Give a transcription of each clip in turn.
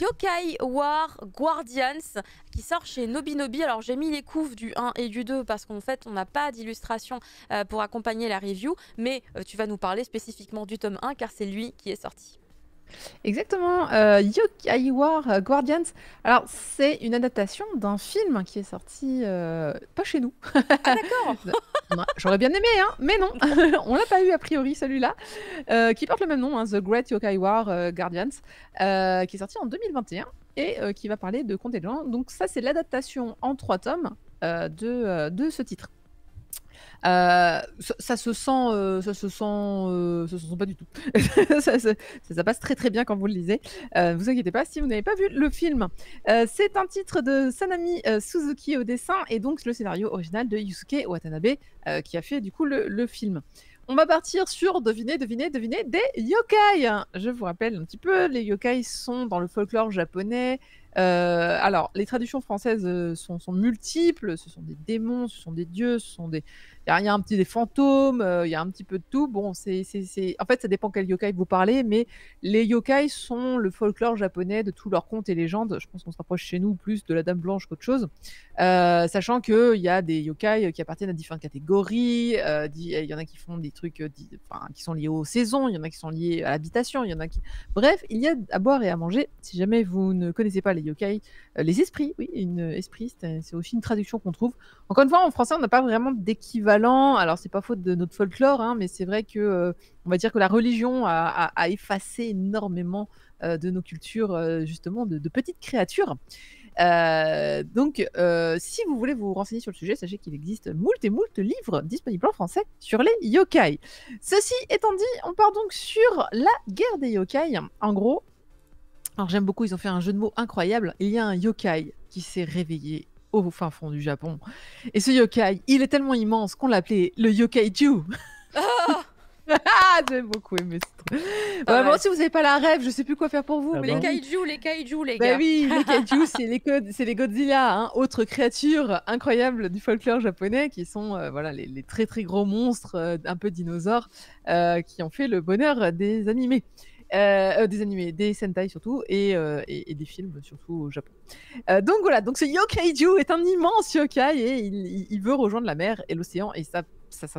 Yokai War Guardians qui sort chez Nobinobi. Alors j'ai mis les couves du 1 et du 2 parce qu'en fait on n'a pas d'illustration pour accompagner la review, mais tu vas nous parler spécifiquement du tome 1 car c'est lui qui est sorti. Exactement, Yokai War Guardians. Alors, c'est une adaptation d'un film qui est sorti pas chez nous. Ah d'accord. J'aurais bien aimé, hein, mais non, on l'a pas eu a priori celui-là, qui porte le même nom, hein, The Great Yokai War Guardians, qui est sorti en 2021 et qui va parler de contes et de légendes. Donc ça, c'est l'adaptation en 3 tomes de ce titre. Ça se sent, ça se sent pas du tout. Ça passe très très bien quand vous le lisez. Vous inquiétez pas si vous n'avez pas vu le film. C'est un titre de Sanami Suzuki au dessin et donc le scénario original de Yusuke Watanabe qui a fait du coup le film. On va partir sur deviner des yokai. Je vous rappelle un petit peu, les yokai sont dans le folklore japonais. Alors, les traductions françaises sont multiples. Ce sont des démons, ce sont des dieux, ce sont des... Il y a un petit des fantômes, il y a un petit peu de tout. Bon, en fait, ça dépend quel yokai vous parlez, mais les yokai sont le folklore japonais de tous leurs contes et légendes. Je pense qu'on se rapproche chez nous plus de la Dame Blanche qu'autre chose. Sachant qu'il y a des yokai qui appartiennent à différentes catégories. Il y en a qui font des trucs qui sont liés aux saisons, il y en a qui sont liés à l'habitation, il y en a qui... Bref, il y a à boire et à manger. Si jamais vous ne connaissez pas les yokai, les esprits, oui, esprit, c'est aussi une traduction qu'on trouve. Encore une fois, en français, on n'a pas vraiment d'équivalent. Alors, c'est pas faute de notre folklore, hein, mais c'est vrai que on va dire que la religion a effacé énormément de nos cultures, justement, de petites créatures. Donc, si vous voulez vous renseigner sur le sujet, sachez qu'il existe moult et moult livres disponibles en français sur les yokai. Ceci étant dit, on part donc sur la guerre des yokai. En gros, alors j'aime beaucoup, ils ont fait un jeu de mots incroyable. Il y a un yokai qui s'est réveillé au fin fond du Japon. Et ce yokai, il est tellement immense qu'on l'appelait le Yokaiju. Ah, j'ai beaucoup aimé ce truc. Bon, si vous n'avez pas la rêve, je sais plus quoi faire pour vous. Mais les kaiju, les gars. Bah oui, les kaiju, c'est les Godzilla, hein, autres créatures incroyables du folklore japonais qui sont voilà, les très très gros monstres, un peu dinosaures, qui ont fait le bonheur des animés. Des Sentai surtout, et des films surtout au Japon. Donc voilà, donc ce Yokaiju est un immense yokai et il veut rejoindre la mer et l'océan, et ça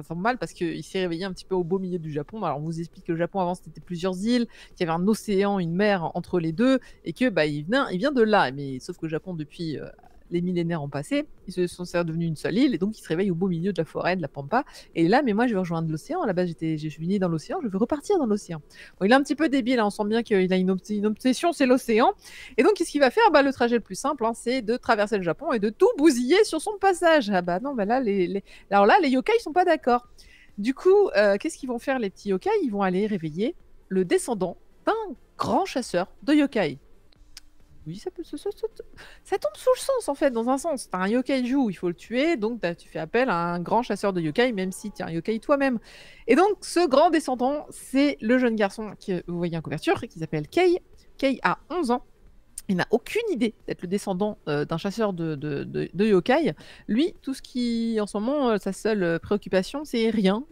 tombe mal parce qu'il s'est réveillé un petit peu au beau milieu du Japon. Alors on vous explique que le Japon avant c'était plusieurs îles, qu'il y avait un océan, une mer entre les deux, et que bah, il vient de là. Mais sauf que le Japon depuis les millénaires ont passé, c'est devenu une seule île, et donc il se réveille au beau milieu de la forêt, de la pampa. Et là, mais moi je veux rejoindre l'océan. À la base, je suis né dans l'océan, je veux repartir dans l'océan. Bon, il est un petit peu débile, hein, on sent bien qu'il a une obsession, c'est l'océan. Et donc, qu'est-ce qu'il va faire? Bah, le trajet le plus simple, hein, c'est de traverser le Japon et de tout bousiller sur son passage. Ah bah non, bah là, alors là, les yokai ils sont pas d'accord. Du coup, qu'est-ce qu'ils vont faire les petits yokai? Ils vont aller réveiller le descendant d'un grand chasseur de yokai. Oui, ça tombe sous le sens, en fait, dans un sens. T'as un yokaiju, il faut le tuer, donc tu fais appel à un grand chasseur de yokai, même si tu es un yokai toi-même. Et donc, ce grand descendant, c'est le jeune garçon que vous voyez en couverture, qui s'appelle Kei. Kei a 11 ans. Il n'a aucune idée d'être le descendant d'un chasseur de yokai. Lui, tout ce qui, en ce moment, sa seule préoccupation, c'est rien.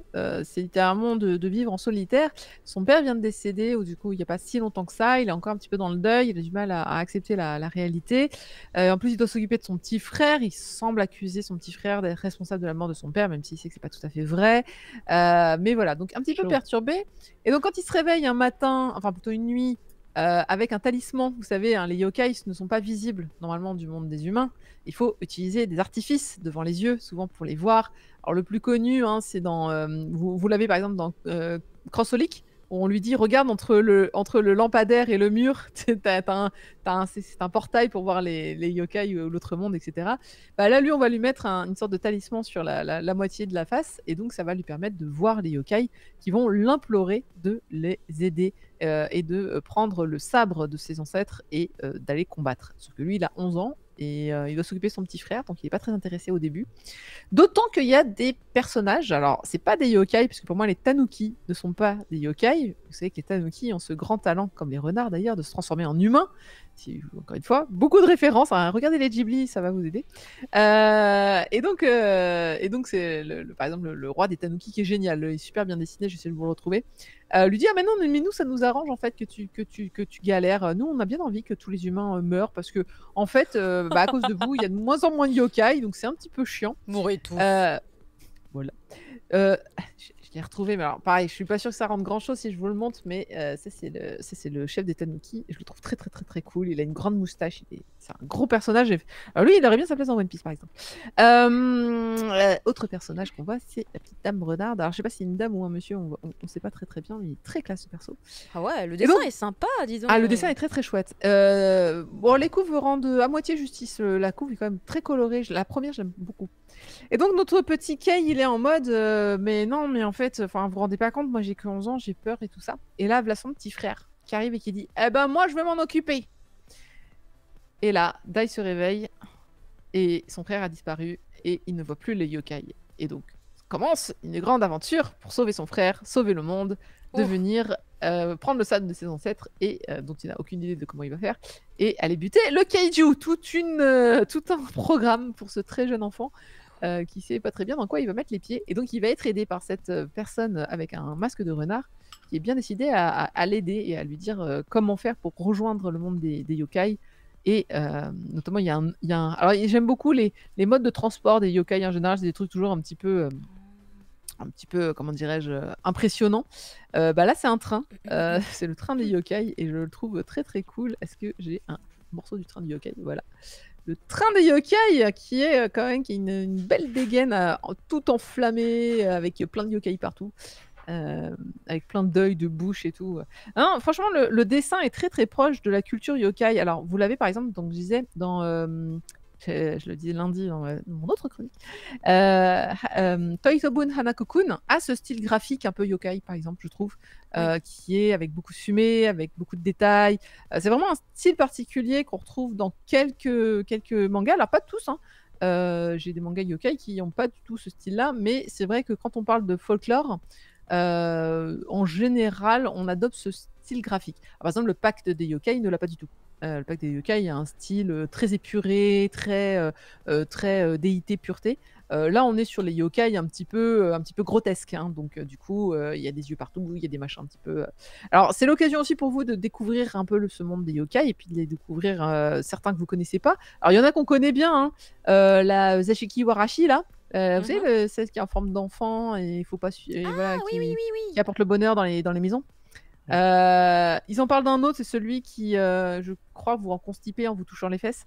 C'est littéralement de vivre en solitaire. Son père vient de décéder, ou du coup, il n'y a pas si longtemps que ça. Il est encore un petit peu dans le deuil. Il a du mal à accepter la réalité. En plus, il doit s'occuper de son petit frère. Il semble accuser son petit frère d'être responsable de la mort de son père, même s'il sait que c'est pas tout à fait vrai. Mais voilà, donc un petit peu perturbé. Et donc, quand il se réveille un matin, enfin plutôt une nuit, avec un talisman, vous savez, hein, les yokai ne sont pas visibles normalement du monde des humains. Il faut utiliser des artifices devant les yeux, souvent pour les voir. Alors le plus connu, hein, c'est dans, vous l'avez par exemple dans Crossolik, où on lui dit regarde entre le lampadaire et le mur, c'est un portail pour voir les yokai ou l'autre monde, etc. Bah là, lui, on va lui mettre une sorte de talisman sur la moitié de la face, et donc ça va lui permettre de voir les yokai qui vont l'implorer de les aider et de prendre le sabre de ses ancêtres et d'aller combattre. Sauf que lui, il a 11 ans et il doit s'occuper de son petit frère, donc il n'est pas très intéressé au début. D'autant qu'il y a des personnages, alors c'est pas des yokai, parce que pour moi les tanuki ne sont pas des yokai. Vous savez que les tanuki ont ce grand talent, comme les renards d'ailleurs, de se transformer en humains. encore une fois, beaucoup de références. Hein. Regardez les Ghibli, ça va vous aider. Et donc, c'est par exemple le roi des Tanuki qui est génial. Il est super bien dessiné. J'essaie de vous le retrouver. Lui dit ah mais non, mais nous ça nous arrange en fait que tu galères. Nous on a bien envie que tous les humains meurent parce que en fait à cause de vous il y a de moins en moins de yokai donc c'est un petit peu chiant. Mourrez tous. Voilà. Je l'ai retrouvé, mais alors pareil, je suis pas sûre que ça rende grand chose si je vous le montre, mais ça c'est le chef des Tanuki. Je le trouve très très très très cool. Il a une grande moustache, c'est un gros personnage. Alors lui, il aurait bien sa place dans One Piece par exemple. Autre personnage qu'on voit, c'est la petite dame renarde. Alors je sais pas si c'est une dame ou un monsieur, on sait pas très très bien, mais il est très classe ce perso. Ah ouais, le dessin est sympa, disons. Ah, le dessin est très très chouette. Bon, les couves rendent à moitié justice. La couve est quand même très colorée. La première, j'aime beaucoup. Et donc notre petit Kei, il est en mode mais non, mais en fait, vous vous rendez pas compte, moi j'ai que 11 ans, j'ai peur et tout ça. Et là, voilà son petit frère qui arrive et qui dit eh ben moi je vais m'en occuper. Et là, Dai se réveille et son frère a disparu et il ne voit plus les yokai. Et donc commence une grande aventure pour sauver son frère, sauver le monde, devenir prendre le sabre de ses ancêtres et dont il n'a aucune idée de comment il va faire et aller buter le kaiju. Tout un programme pour ce très jeune enfant qui sait pas très bien dans quoi il va mettre les pieds. Et donc il va être aidé par cette personne avec un masque de renard qui est bien décidé à l'aider et à lui dire comment faire pour rejoindre le monde des yokai. Et notamment, il y a un... Alors, j'aime beaucoup les modes de transport des yokai en général. C'est des trucs toujours un petit peu, comment dirais-je, impressionnants. Là, c'est un train. C'est le train des yokai et je le trouve très très cool. Est-ce que j'ai un morceau du train des yokai? Voilà. Le train des yokai qui est quand même qui a une belle dégaine tout enflammé avec plein de yokai partout. Avec plein d'œils, de bouche et tout. Non, franchement, le dessin est très très proche de la culture yokai. Alors, vous l'avez par exemple, donc je disais, dans. Je le disais lundi dans mon autre chronique. Toitobun Hanako-kun a ce style graphique un peu yokai, par exemple, je trouve, qui est avec beaucoup de fumée, avec beaucoup de détails. C'est vraiment un style particulier qu'on retrouve dans quelques mangas. Alors, pas tous, hein. J'ai des mangas yokai qui n'ont pas du tout ce style-là, mais c'est vrai que quand on parle de folklore, en général, on adopte ce style graphique. Alors, par exemple, le pacte des yokai ne l'a pas du tout. Le pacte des yokai a un style très épuré, très déité, pureté. Là, on est sur les yokai un petit peu grotesques. Hein, donc, du coup, il y a des yeux partout, il y a des machins un petit peu. Alors, c'est l'occasion aussi pour vous de découvrir un peu ce monde des yokai et puis de les découvrir certains que vous connaissez pas. Alors, il y en a qu'on connaît bien. Hein, la Zashiki Warashi, là. Vous savez, celle qui est en forme d'enfant et il faut pas qui apporte le bonheur dans les maisons. Ils en parlent d'un autre, c'est celui qui, je crois, vous rend constipé en vous touchant les fesses.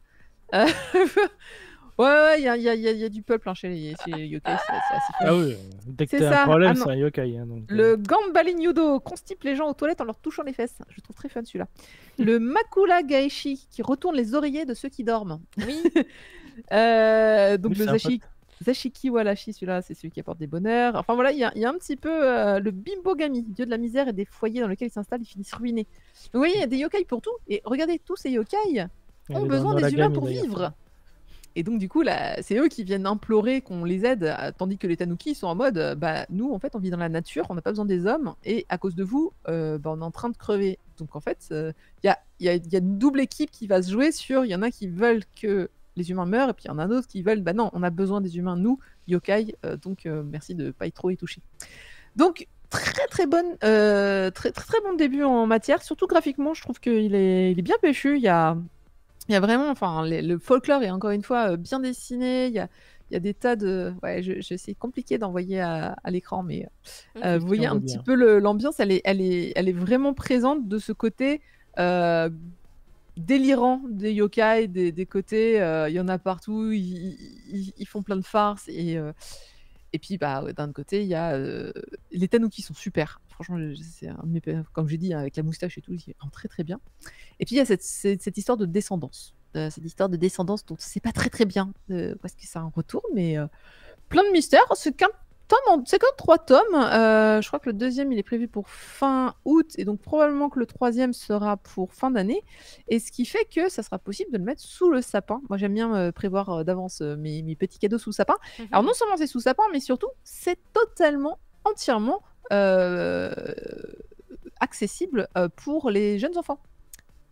Ouais, il y a du peuple hein, chez les yokai, c'est assez fun. Ah oui, dès que t'as un problème, c'est un yokai. Hein, donc, le Gambali Nyudo constipe les gens aux toilettes en leur touchant les fesses. Je trouve très fun celui-là. Le Makula Gaeshi qui retourne les oreillers de ceux qui dorment. Oui. Donc le Zashiki Warashi, celui-là, c'est celui qui apporte des bonheurs. Enfin voilà, il y a un petit peu le Bimbogami, dieu de la misère et des foyers dans lesquels ils s'installent, ils finissent ruinés. Donc vous voyez, il y a des yokai pour tout. Et regardez, tous ces yokai ont besoin des humains pour vivre. Et donc du coup, là, c'est eux qui viennent implorer qu'on les aide, tandis que les Tanuki sont en mode, nous, en fait, on vit dans la nature, on n'a pas besoin des hommes, et à cause de vous, on est en train de crever. Donc en fait, il y a une double équipe qui va se jouer sur, il y en a qui veulent que les humains meurent, et puis il y en a d'autres qui veulent, non, on a besoin des humains, nous, yokai, donc merci de pas y trop y toucher. Donc très très bonne, très bon début en matière, surtout graphiquement, je trouve qu'il est bien péchu. Il y a vraiment, enfin, le folklore est encore une fois bien dessiné. Il y a des tas de, c'est compliqué d'envoyer à l'écran, mais vous voyez un petit peu l'ambiance, elle est vraiment présente de ce côté. Délirant des yokai, des côtés, il y en a partout, ils font plein de farces et puis d'un autre côté il y a les Tanuki sont super, franchement c'est un de mes, comme j'ai dit avec la moustache et tout, il est très très bien. Et puis il y a cette histoire de descendance, dont on ne sait pas très très bien où est-ce que ça en retourne, mais plein de mystères. C'est qu'un 3 tomes. Je crois que le deuxième, il est prévu pour fin août, et donc probablement que le troisième sera pour fin d'année. Et ce qui fait que ça sera possible de le mettre sous le sapin. Moi, j'aime bien prévoir d'avance mes petits cadeaux sous le sapin. Alors, non seulement c'est sous sapin, mais surtout, c'est totalement, entièrement accessible pour les jeunes enfants.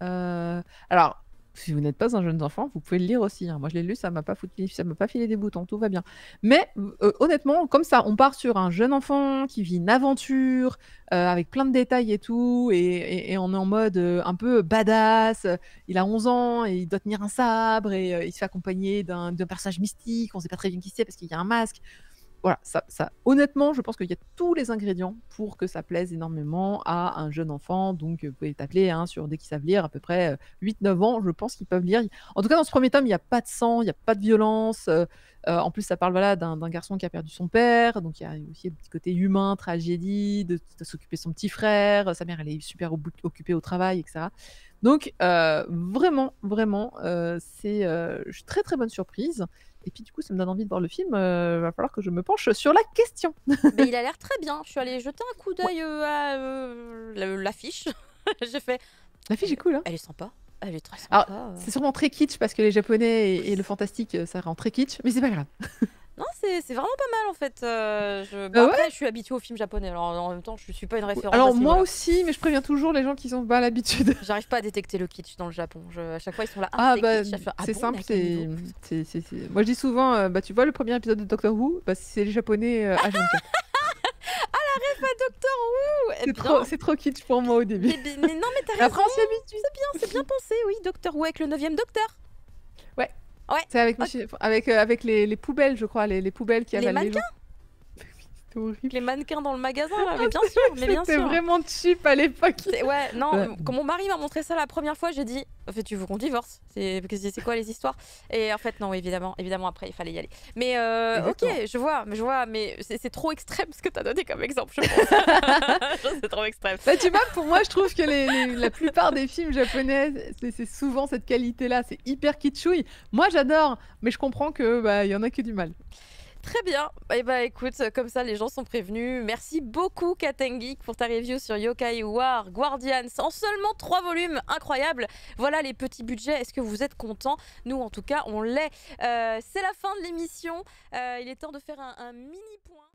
Alors, si vous n'êtes pas un jeune enfant, vous pouvez le lire aussi, hein. Moi, je l'ai lu, ça m'a pas filé des boutons, tout va bien. Mais honnêtement, comme ça, on part sur un jeune enfant qui vit une aventure avec plein de détails et tout, et on est en mode un peu badass. Il a 11 ans et il doit tenir un sabre et il se fait accompagner d'un personnage mystique. On ne sait pas très bien qui c'est parce qu'il y a un masque. Voilà, honnêtement, je pense qu'il y a tous les ingrédients pour que ça plaise énormément à un jeune enfant. Donc, vous pouvez t'appeler dès qu'ils savent lire, à peu près 8-9 ans, je pense qu'ils peuvent lire. En tout cas, dans ce premier tome, il n'y a pas de sang, il n'y a pas de violence. En plus, ça parle d'un garçon qui a perdu son père. Donc, il y a aussi le petit côté humain, tragédie, de s'occuper de son petit frère. Sa mère, elle est super occupée au travail, etc. Donc, vraiment, c'est une très, très bonne surprise. Et puis du coup, ça me donne envie de voir le film. Va falloir que je me penche sur la question. Mais il a l'air très bien. Je suis allée jeter un coup d'œil à l'affiche. J'ai fait. L'affiche est cool, hein. Elle est sympa. Elle est très sympa. C'est sûrement très kitsch parce que les Japonais et le fantastique, ça rend très kitsch, mais c'est pas grave. Non, c'est vraiment pas mal en fait. Après, je suis habituée aux films japonais. Alors en même temps, je suis pas une référence. Alors moi aussi, mais je préviens toujours les gens qui sont pas à l'habitude. J'arrive pas à détecter le kitsch dans le Japon. À chaque fois, ils sont là. C'est simple. Moi, je dis souvent, tu vois le premier épisode de Doctor Who, c'est les Japonais H24. La ref à Doctor Who. C'est trop kitsch pour moi au début. Mais non, mais t'as raison. Après, on s'y habitue. C'est bien pensé, oui. Doctor Who avec le 9e Docteur. Ouais. C'est avec les poubelles, je crois, les poubelles qui avalent les gens. C'était horrible. Les mannequins dans le magasin, là, mais bien sûr. C'était vraiment cheap à l'époque. Quand mon mari m'a montré ça la première fois, j'ai dit, en fait, tu veux qu'on divorce? C'est quoi les histoires? Et en fait, non, évidemment, après, il fallait y aller. Mais ok, je vois, mais c'est trop extrême ce que t'as donné comme exemple, je pense. C'est trop extrême. Tu vois, pour moi, je trouve que la plupart des films japonais, c'est souvent cette qualité-là. C'est hyper kitschouille. Moi, j'adore, mais je comprends que y en a que du mal. Très bien. Écoute, comme ça, les gens sont prévenus. Merci beaucoup, Katengeek, pour ta review sur Yokai War Guardians en seulement 3 volumes. Incroyable. Voilà les petits budgets. Est-ce que vous êtes contents? Nous, en tout cas, on l'est. C'est la fin de l'émission. Il est temps de faire un mini point.